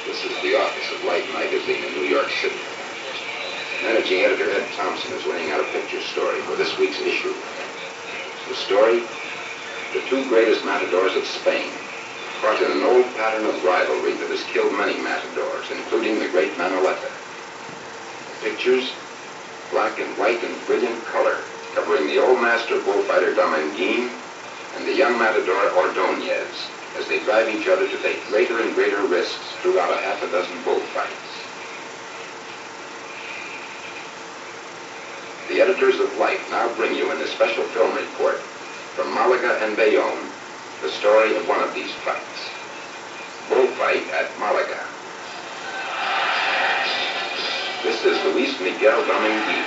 This is the office of Life magazine in New York City. Managing editor Ed Thompson is laying out a picture story for this week's issue. The story, the two greatest matadors of Spain, caught in an old pattern of rivalry that has killed many matadors, including the great Manolete. Pictures, black and white in brilliant color, covering the old master bullfighter Dominguin and the young matador Ordóñez, as they drive each other to take greater and greater risks throughout a half a dozen bullfights. The editors of Life now bring you in this special film report from Malaga and Bayonne the story of one of these fights. Bullfight at Malaga. This is Luis Miguel Dominguin.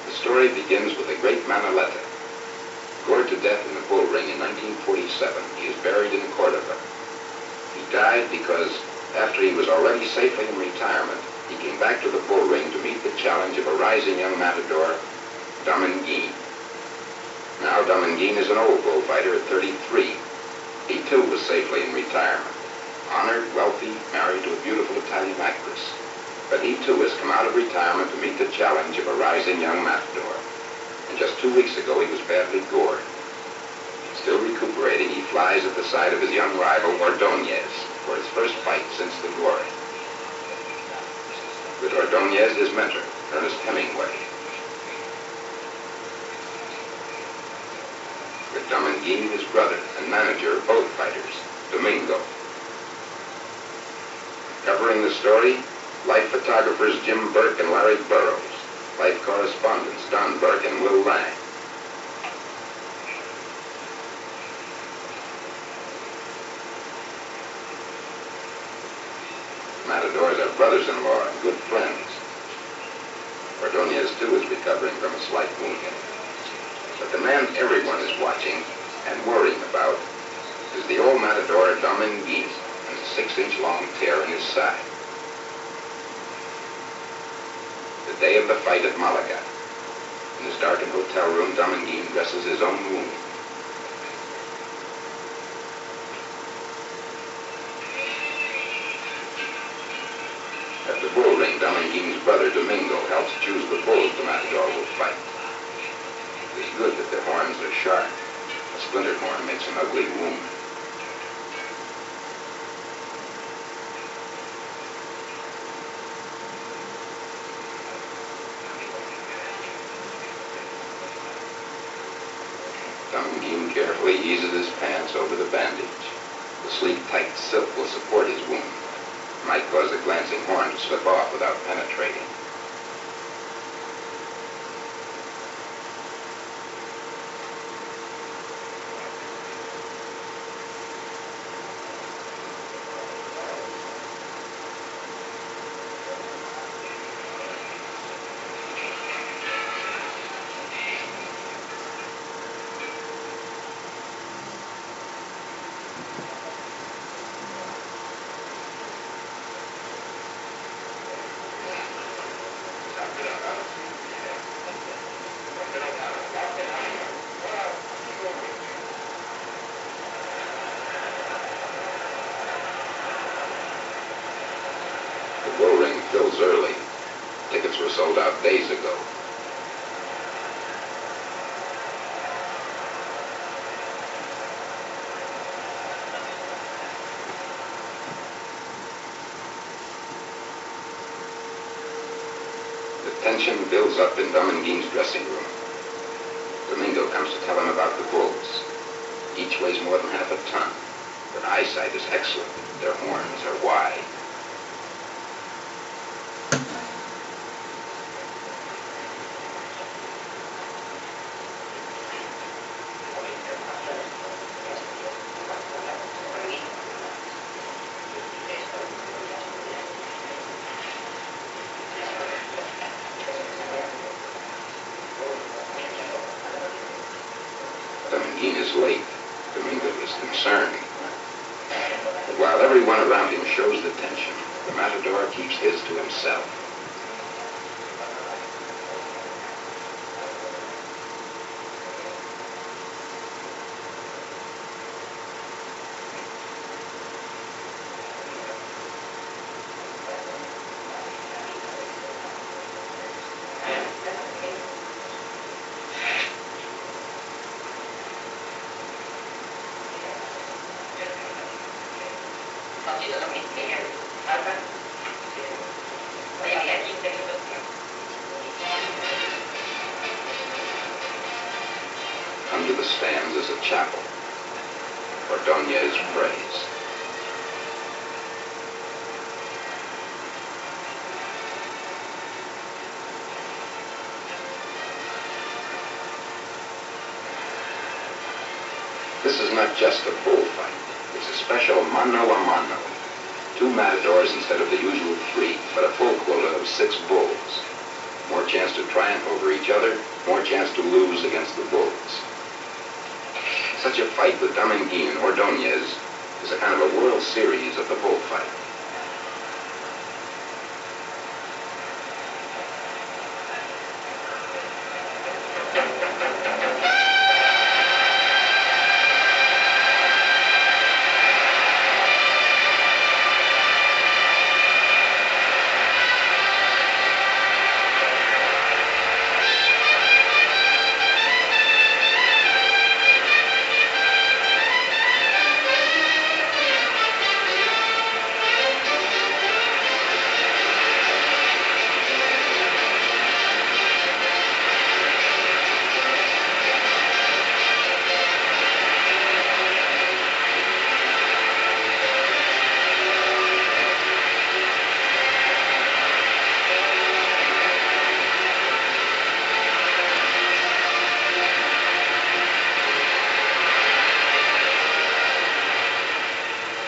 The story begins with the great Manolete. Gored to death in the bull ring in 1947, he is buried in Cordoba. He died because, after he was already safely in retirement, he came back to the bull ring to meet the challenge of a rising young matador, Dominguin. Now Dominguin is an old bullfighter at 33. He too was safely in retirement, honored, wealthy, married to a beautiful Italian actress. But he too has come out of retirement to meet the challenge of a rising young matador. And just 2 weeks ago, he was badly gored. Still recuperating, he flies at the side of his young rival, Ordóñez, for his first fight since the glory. With Ordóñez, his mentor, Ernest Hemingway. With Dominguin, his brother and manager of both fighters, Domingo. Covering the story, Life photographers Jim Burke and Larry Burrows. Life correspondents Don Burke and Will Lang. Matadors are brothers-in-law and good friends. Ordóñez, too, is recovering from a slight wound. But the man everyone is watching and worrying about is the old matador Dominguin and the 6-inch-long tear in his side. The day of the fight at Malaga. In his darkened hotel room, Dominguin dresses his own wound. At the bull ring, Dominguin's brother Domingo helps choose the bulls the matador will fight. It is good that their horns are sharp. A splintered horn makes an ugly wound. Dominguin carefully eases his pants over the bandage. The sleek, tight silk will support his wound. It might cause the glancing horn to slip off without penetrating. The bull ring fills early. Tickets were sold out days ago. The tension builds up in Dominguin's dressing room. Domingo comes to tell him about the bulls. Each weighs more than half a ton. Their eyesight is excellent. Their horns are wide. Dean is late, Domingo is concerned. But while everyone around him shows the tension, the matador keeps his to himself. Under the stands is a chapel. Ordonez prays. This is not just a bullfight. It's a special mano a mano. 2 matadors instead of the usual 3, but a full quota of 6 bulls. More chance to triumph over each other, more chance to lose against the bulls. Such a fight with Dominguín and Ordonez is a kind of a World Series of the bullfight.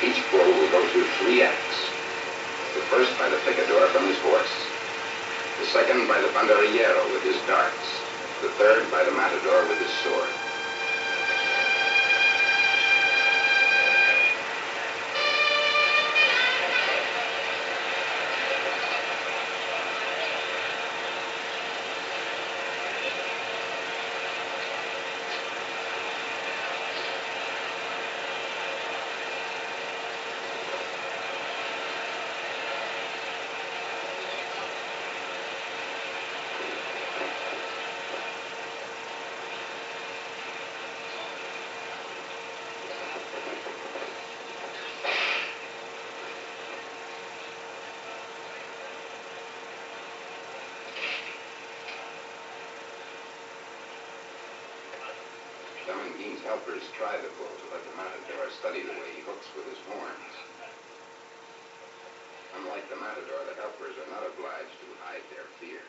Each bull will go through 3 acts. The first by the picador from his horse. The second by the banderillero with his darts. The third by the matador with his sword. Dominguín's helpers try the bull to let the matador study the way he hooks with his horns. Unlike the matador, the helpers are not obliged to hide their fear.